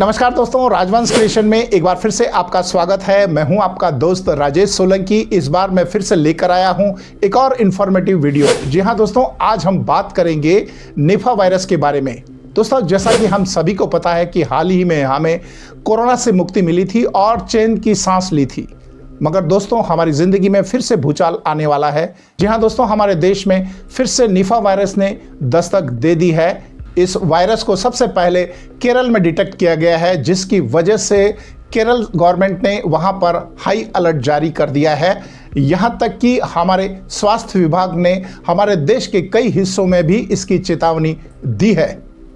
नमस्कार दोस्तों, राजवंश क्रिएशन में एक बार फिर से आपका स्वागत है। मैं हूं आपका दोस्त राजेश सोलंकी। इस बार मैं फिर से लेकर आया हूं एक और इन्फॉर्मेटिव वीडियो। जी हां दोस्तों, आज हम बात करेंगे निफा वायरस के बारे में। दोस्तों, जैसा कि हम सभी को पता है कि हाल ही में हमें कोरोना से मुक्ति मिली थी और चैन की सांस ली थी, मगर दोस्तों हमारी ज़िंदगी में फिर से भूचाल आने वाला है। जी हाँ दोस्तों, हमारे देश में फिर से निफा वायरस ने दस्तक दे दी है। इस वायरस को सबसे पहले केरल में डिटेक्ट किया गया है, जिसकी वजह से केरल गवर्नमेंट ने वहां पर हाई अलर्ट जारी कर दिया है। यहां तक कि हमारे स्वास्थ्य विभाग ने हमारे देश के कई हिस्सों में भी इसकी चेतावनी दी है।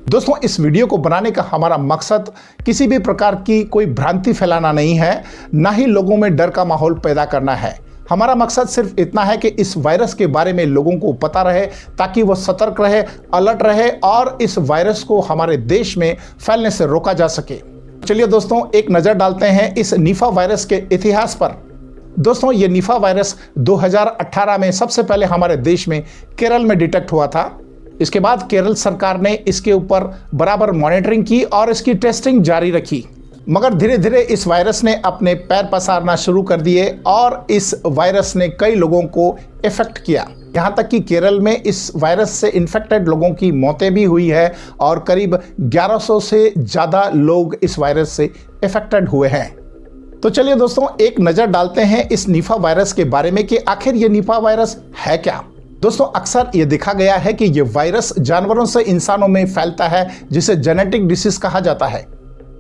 दोस्तों, इस वीडियो को बनाने का हमारा मकसद किसी भी प्रकार की कोई भ्रांति फैलाना नहीं है, ना ही लोगों में डर का माहौल पैदा करना है। हमारा मकसद सिर्फ इतना है कि इस वायरस के बारे में लोगों को पता रहे, ताकि वो सतर्क रहे, अलर्ट रहे और इस वायरस को हमारे देश में फैलने से रोका जा सके। चलिए दोस्तों, एक नज़र डालते हैं इस निफा वायरस के इतिहास पर। दोस्तों, ये निफा वायरस 2018 में सबसे पहले हमारे देश में केरल में डिटेक्ट हुआ था। इसके बाद केरल सरकार ने इसके ऊपर बराबर मॉनिटरिंग की और इसकी टेस्टिंग जारी रखी, मगर धीरे धीरे इस वायरस ने अपने पैर पसारना शुरू कर दिए और इस वायरस ने कई लोगों को इफेक्ट किया। यहाँ तक कि केरल में इस वायरस से इन्फेक्टेड लोगों की मौतें भी हुई है और करीब 1100 से ज़्यादा लोग इस वायरस से इफेक्टेड हुए हैं। तो चलिए दोस्तों, एक नज़र डालते हैं इस निफा वायरस के बारे में कि आखिर ये निफा वायरस है क्या। दोस्तों, अक्सर ये देखा गया है कि ये वायरस जानवरों से इंसानों में फैलता है, जिसे जेनेटिक डिसीज कहा जाता है।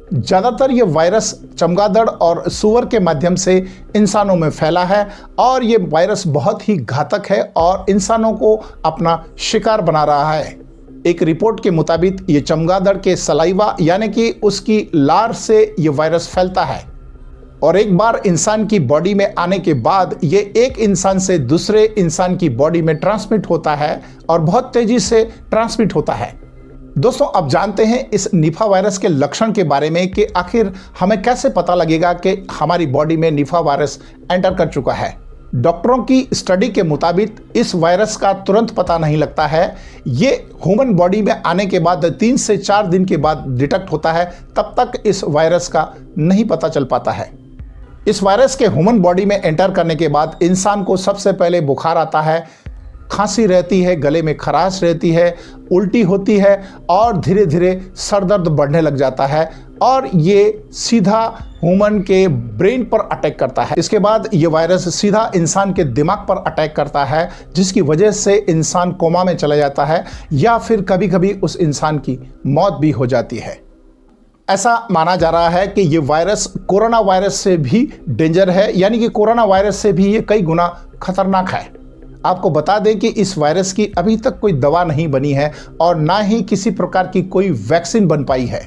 ज़्यादातर ये वायरस चमगादड़ और सूअर के माध्यम से इंसानों में फैला है और ये वायरस बहुत ही घातक है और इंसानों को अपना शिकार बना रहा है। एक रिपोर्ट के मुताबिक ये चमगादड़ के सलाइवा यानी कि उसकी लार से ये वायरस फैलता है और एक बार इंसान की बॉडी में आने के बाद ये एक इंसान से दूसरे इंसान की बॉडी में ट्रांसमिट होता है और बहुत तेज़ी से ट्रांसमिट होता है। दोस्तों, अब जानते हैं इस निफा वायरस के लक्षण के बारे में कि आखिर हमें कैसे पता लगेगा कि हमारी बॉडी में निफा वायरस एंटर कर चुका है। डॉक्टरों की स्टडी के मुताबिक इस वायरस का तुरंत पता नहीं लगता है। ये ह्यूमन बॉडी में आने के बाद 3 से 4 दिन के बाद डिटेक्ट होता है, तब तक इस वायरस का नहीं पता चल पाता है। इस वायरस के ह्यूमन बॉडी में एंटर करने के बाद इंसान को सबसे पहले बुखार आता है, खांसी रहती है, गले में खराश रहती है, उल्टी होती है और धीरे धीरे सर दर्द बढ़ने लग जाता है और ये सीधा ह्यूमन के ब्रेन पर अटैक करता है। इसके बाद ये वायरस सीधा इंसान के दिमाग पर अटैक करता है, जिसकी वजह से इंसान कोमा में चला जाता है या फिर कभी कभी उस इंसान की मौत भी हो जाती है। ऐसा माना जा रहा है कि ये वायरस कोरोना वायरस से भी डेंजर है, यानी कि कोरोना वायरस से भी ये कई गुना खतरनाक है। आपको बता दें कि इस वायरस की अभी तक कोई दवा नहीं बनी है और ना ही किसी प्रकार की कोई वैक्सीन बन पाई है।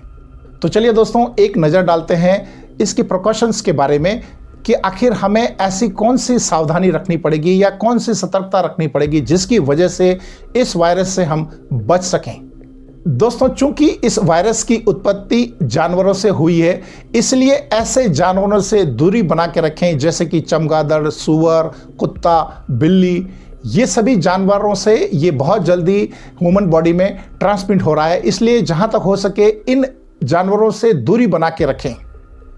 तो चलिए दोस्तों, एक नज़र डालते हैं इसके प्रिकॉशंस के बारे में कि आखिर हमें ऐसी कौन सी सावधानी रखनी पड़ेगी या कौन सी सतर्कता रखनी पड़ेगी जिसकी वजह से इस वायरस से हम बच सकें। दोस्तों, चूंकि इस वायरस की उत्पत्ति जानवरों से हुई है, इसलिए ऐसे जानवरों से दूरी बना के रखें जैसे कि चमगादड़, सूअर, कुत्ता, बिल्ली। ये सभी जानवरों से ये बहुत जल्दी ह्यूमन बॉडी में ट्रांसमिट हो रहा है, इसलिए जहां तक हो सके इन जानवरों से दूरी बना के रखें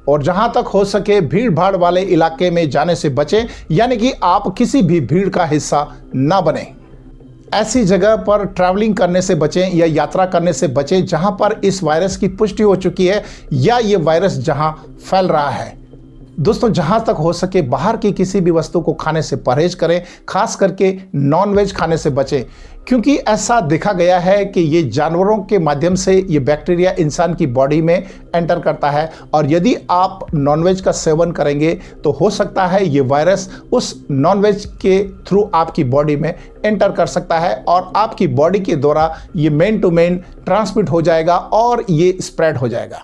और जहां तक हो सके भीड़ भाड़ वाले इलाके में जाने से बचें, यानी कि आप किसी भी भीड़ का हिस्सा ना बने। ऐसी जगह पर ट्रैवलिंग करने से बचें या यात्रा करने से बचें जहां पर इस वायरस की पुष्टि हो चुकी है या ये वायरस जहां फैल रहा है। दोस्तों, जहां तक हो सके बाहर की किसी भी वस्तु को खाने से परहेज करें, खास करके नॉनवेज खाने से बचें, क्योंकि ऐसा देखा गया है कि ये जानवरों के माध्यम से ये बैक्टीरिया इंसान की बॉडी में एंटर करता है और यदि आप नॉनवेज का सेवन करेंगे तो हो सकता है ये वायरस उस नॉनवेज के थ्रू आपकी बॉडी में एंटर कर सकता है और आपकी बॉडी के द्वारा ये मेन टू मेन ट्रांसमिट हो जाएगा और ये स्प्रेड हो जाएगा।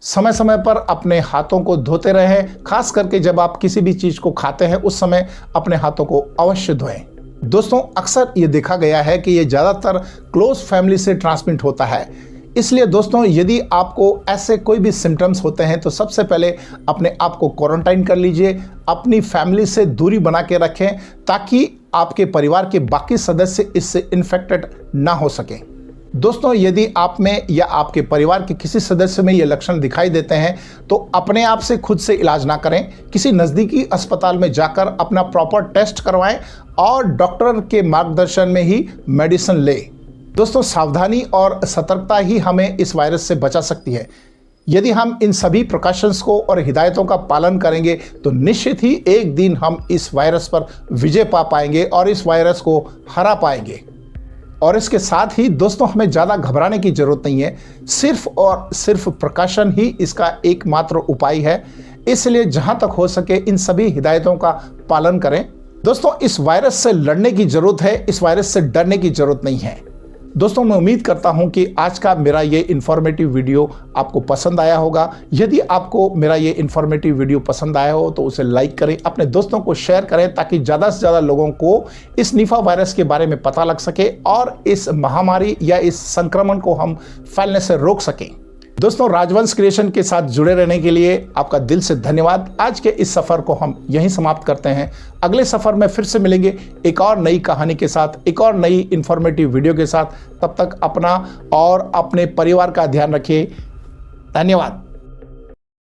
समय समय पर अपने हाथों को धोते रहें, खास करके जब आप किसी भी चीज़ को खाते हैं उस समय अपने हाथों को अवश्य धोएं। दोस्तों, अक्सर ये देखा गया है कि ये ज़्यादातर क्लोज फैमिली से ट्रांसमिट होता है, इसलिए दोस्तों यदि आपको ऐसे कोई भी सिम्टम्स होते हैं तो सबसे पहले अपने आप को क्वारंटाइन कर लीजिए, अपनी फैमिली से दूरी बना के रखें ताकि आपके परिवार के बाकी सदस्य इससे इन्फेक्टेड ना हो सकें। दोस्तों, यदि आप में या आपके परिवार के किसी सदस्य में ये लक्षण दिखाई देते हैं तो अपने आप से खुद से इलाज ना करें, किसी नज़दीकी अस्पताल में जाकर अपना प्रॉपर टेस्ट करवाएं और डॉक्टर के मार्गदर्शन में ही मेडिसिन लें। दोस्तों, सावधानी और सतर्कता ही हमें इस वायरस से बचा सकती है। यदि हम इन सभी प्रिकॉशंस को और हिदायतों का पालन करेंगे तो निश्चित ही एक दिन हम इस वायरस पर विजय पा पाएंगे और इस वायरस को हरा पाएंगे। और इसके साथ ही दोस्तों, हमें ज़्यादा घबराने की ज़रूरत नहीं है, सिर्फ और सिर्फ प्रिकॉशन ही इसका एकमात्र उपाय है। इसलिए जहां तक हो सके इन सभी हिदायतों का पालन करें। दोस्तों, इस वायरस से लड़ने की ज़रूरत है, इस वायरस से डरने की ज़रूरत नहीं है। दोस्तों, मैं उम्मीद करता हूं कि आज का मेरा ये इन्फॉर्मेटिव वीडियो आपको पसंद आया होगा। यदि आपको मेरा ये इन्फॉर्मेटिव वीडियो पसंद आया हो तो उसे लाइक करें, अपने दोस्तों को शेयर करें ताकि ज़्यादा से ज़्यादा लोगों को इस निफा वायरस के बारे में पता लग सके और इस महामारी या इस संक्रमण को हम फैलने से रोक सकें। दोस्तों, राजवंश क्रिएशन के साथ जुड़े रहने के लिए आपका दिल से धन्यवाद। आज के इस सफ़र को हम यहीं समाप्त करते हैं। अगले सफ़र में फिर से मिलेंगे एक और नई कहानी के साथ, एक और नई इन्फॉर्मेटिव वीडियो के साथ। तब तक अपना और अपने परिवार का ध्यान रखिए। धन्यवाद।